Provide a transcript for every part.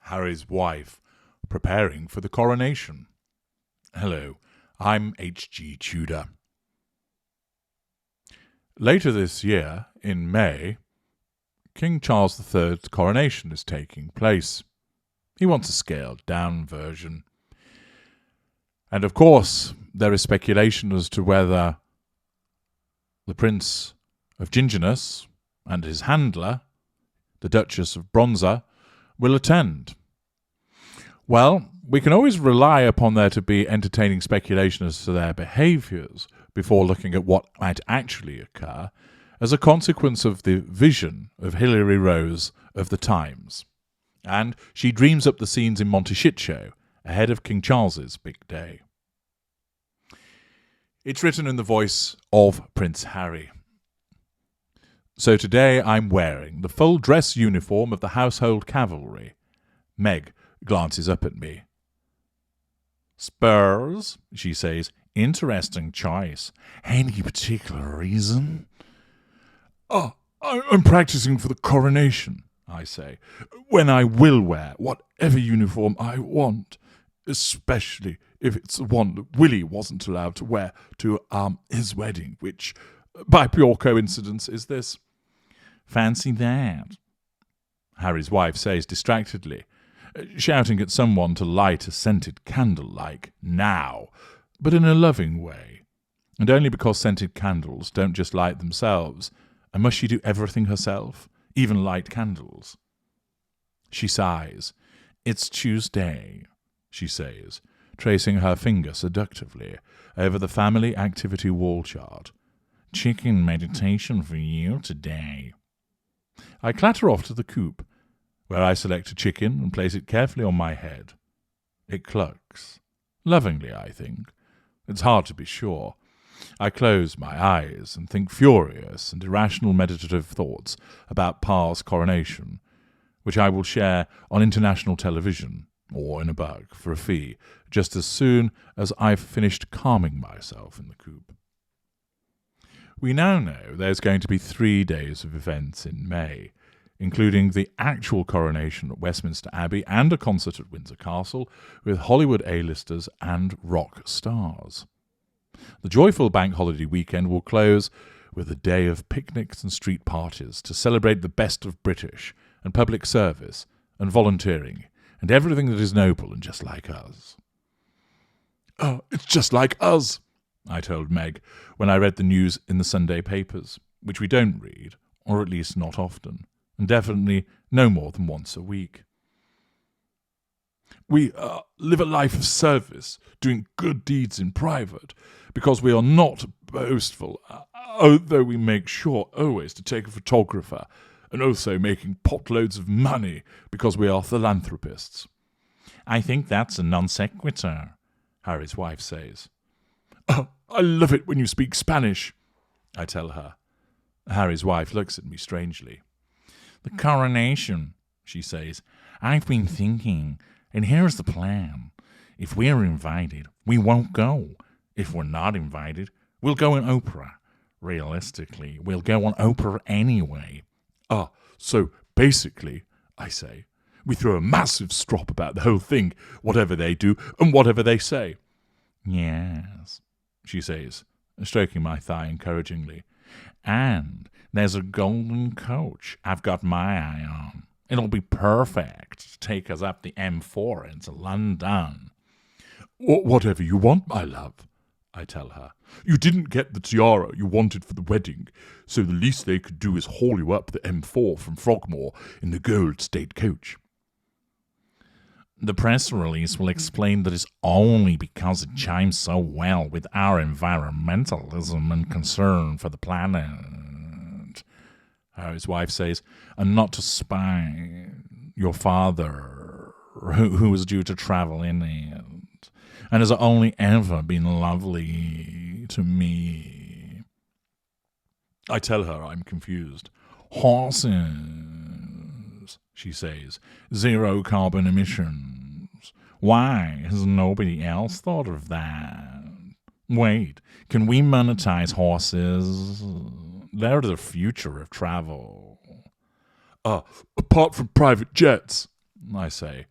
Harry's wife, preparing for the coronation. Hello, I'm H.G. Tudor. Later this year, in May, King Charles III's coronation is taking place. He wants a scaled-down version. And of course, there is speculation as to whether the Prince of Gingerness and his handler, the Duchess of Bronzer, will attend. Well, we can always rely upon there to be entertaining speculation as to their behaviours before looking at what might actually occur as a consequence of the vision of Hilary Rose of the Times. And she dreams up the scenes in Montecchio ahead of King Charles's big day. It's written in the voice of Prince Harry. So today I'm wearing the full dress uniform of the household cavalry. Meg glances up at me. Spurs, she says. Interesting choice. Any particular reason? I'm practicing for the coronation, I say, when I will wear whatever uniform I want, especially if it's the one that Willie wasn't allowed to wear to his wedding, which, by pure coincidence, is this. Fancy that, Harry's wife says distractedly, shouting at someone to light a scented candle like now, but in a loving way, and only because scented candles don't just light themselves, and must she do everything herself, even light candles? She sighs. It's Tuesday, she says, tracing her finger seductively over the family activity wall chart. Chicken meditation for you today. I clatter off to the coop, where I select a chicken and place it carefully on my head. It clucks. Lovingly, I think. It's hard to be sure. I close my eyes and think furious and irrational meditative thoughts about Pa's coronation, which I will share on international television, or in a bug, for a fee, just as soon as I've finished calming myself in the coop. We now know there's going to be 3 days of events in May, including the actual coronation at Westminster Abbey and a concert at Windsor Castle with Hollywood A-listers and rock stars. The joyful bank holiday weekend will close with a day of picnics and street parties to celebrate the best of British and public service and volunteering and everything that is noble and just like us. Oh, it's just like us, I told Meg when I read the news in the Sunday papers, which we don't read, or at least not often, and definitely no more than once a week. We live a life of service, doing good deeds in private, because we are not boastful, although we make sure always to take a photographer, and also making potloads of money because we are philanthropists. I think that's a non sequitur, Harry's wife says. Oh, I love it when you speak Spanish, I tell her. Harry's wife looks at me strangely. The coronation, she says. I've been thinking, and here's the plan. If we're invited, we won't go. If we're not invited, we'll go on Oprah. Realistically, we'll go on Oprah anyway. So basically, I say, we throw a massive strop about the whole thing, whatever they do and whatever they say. Yes, she says, stroking my thigh encouragingly. And there's a golden coach I've got my eye on. It'll be perfect to take us up the M4 into London. Whatever you want, my love, I tell her. You didn't get the tiara you wanted for the wedding, so the least they could do is haul you up the M4 from Frogmore in the gold state coach. The press release will explain that it's only because it chimes so well with our environmentalism and concern for the planet, Harry's wife says, and not to spite your father, who was due to travel in it, and has only ever been lovely to me. I tell her I'm confused. Horses, she says. Zero carbon emissions. Why has nobody else thought of that? Wait, can we monetize horses? They're the future of travel. Apart from private jets, I say,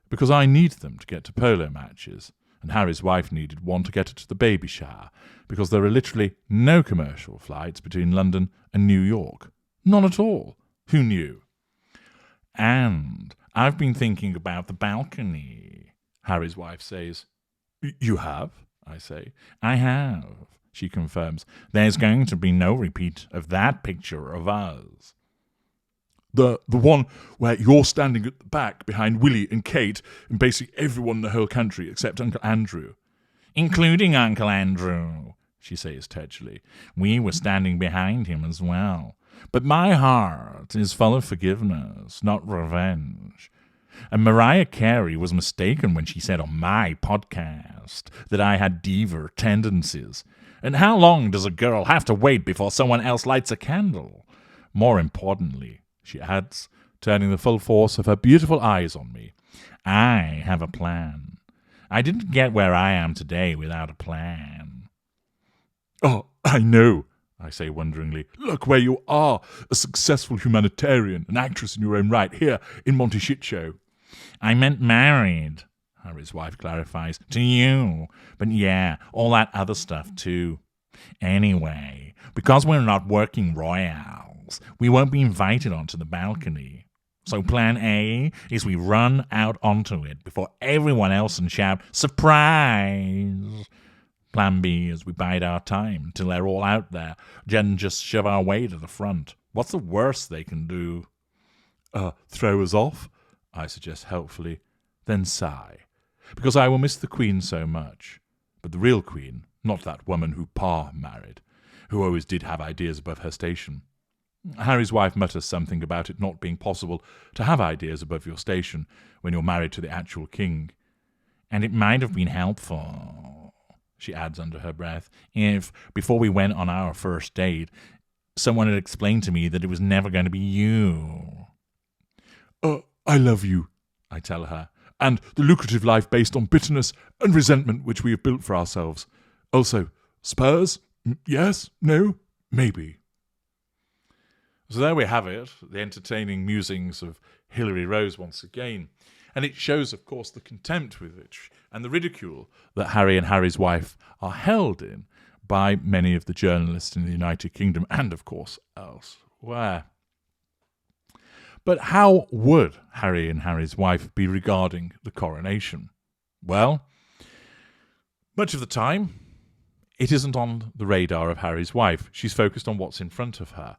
because I need them to get to polo matches, and Harry's wife needed one to get her to the baby shower, because there are literally no commercial flights between London and New York. None at all. Who knew? And I've been thinking about the balcony, Harry's wife says. You have? I say. I have, she confirms. There's going to be no repeat of that picture of us. The one where you're standing at the back behind Willie and Kate and basically everyone in the whole country except Uncle Andrew. Including Uncle Andrew, she says tetchily. We were standing behind him as well. But my heart is full of forgiveness, not revenge. And Mariah Carey was mistaken when she said on my podcast that I had diva tendencies. And how long does a girl have to wait before someone else lights a candle? More importantly, she adds, turning the full force of her beautiful eyes on me, I have a plan. I didn't get where I am today without a plan. Oh, I know, I say wonderingly. Look where you are, a successful humanitarian, an actress in your own right, here in Monty Shit Show. I meant married, Harry's wife clarifies, to you. But yeah, all that other stuff too. Anyway, because we're not working royals, we won't be invited onto the balcony. So plan A is we run out onto it before everyone else and shout, surprise! Plan B is we bide our time till they're all out there, and just shove our way to the front. What's the worst they can do? Throw us off, I suggest helpfully, then sigh, because I will miss the Queen so much. But the real Queen, not that woman who Pa married, who always did have ideas above her station. Harry's wife mutters something about it not being possible to have ideas above your station when you're married to the actual king. And it might have been helpful, she adds under her breath, if, before we went on our first date, someone had explained to me that it was never going to be you. I love you, I tell her, and the lucrative life based on bitterness and resentment which we have built for ourselves. Also, Spurs? Yes? No? Maybe. So there we have it, the entertaining musings of Hilary Rose once again. And it shows, of course, the contempt with which and the ridicule that Harry and Harry's wife are held in by many of the journalists in the United Kingdom and, of course, elsewhere. But how would Harry and Harry's wife be regarding the coronation? Well, much of the time, it isn't on the radar of Harry's wife. She's focused on what's in front of her.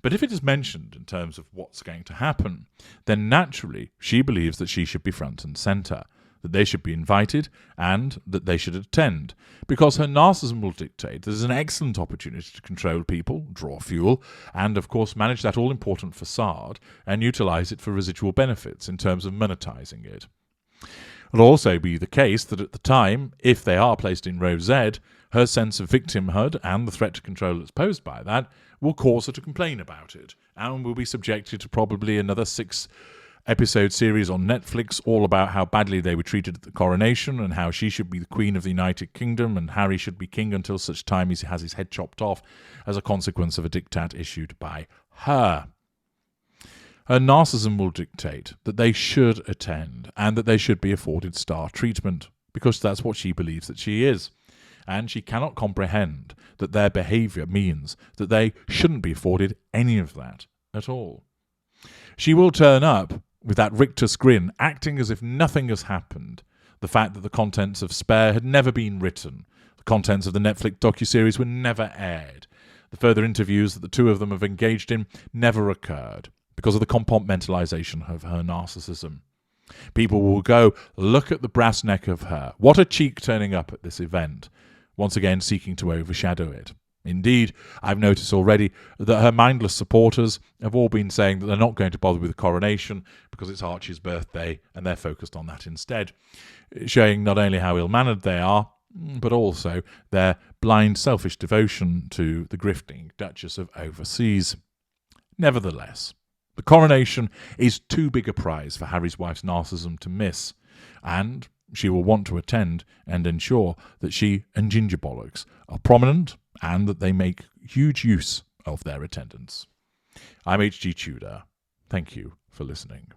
But if it is mentioned in terms of what's going to happen, then naturally she believes that she should be front and centre, that they should be invited and that they should attend, because her narcissism will dictate this is an excellent opportunity to control people, draw fuel, and of course manage that all-important facade and utilise it for residual benefits in terms of monetising it. It'll also be the case that at the time, if they are placed in row Z, her sense of victimhood and the threat to control that's posed by that will cause her to complain about it, and will be subjected to probably another 6-episode series on Netflix all about how badly they were treated at the coronation and how she should be the Queen of the United Kingdom and Harry should be king until such time he has his head chopped off as a consequence of a diktat issued by her. Her narcissism will dictate that they should attend and that they should be afforded star treatment, because that's what she believes that she is. And she cannot comprehend that their behaviour means that they shouldn't be afforded any of that at all. She will turn up with that rictus grin, acting as if nothing has happened. The fact that the contents of Spare had never been written, the contents of the Netflix docuseries were never aired, the further interviews that the two of them have engaged in never occurred, because of the compartmentalisation of her narcissism. People will go, look at the brass neck of her. What a cheek turning up at this event, once again seeking to overshadow it. Indeed, I've noticed already that her mindless supporters have all been saying that they're not going to bother with the coronation because it's Archie's birthday and they're focused on that instead, showing not only how ill-mannered they are, but also their blind, selfish devotion to the grifting Duchess of Overseas. Nevertheless, the coronation is too big a prize for Harry's wife's narcissism to miss, and she will want to attend and ensure that she and Ginger Bollocks are prominent and that they make huge use of their attendance. I'm H.G. Tudor. Thank you for listening.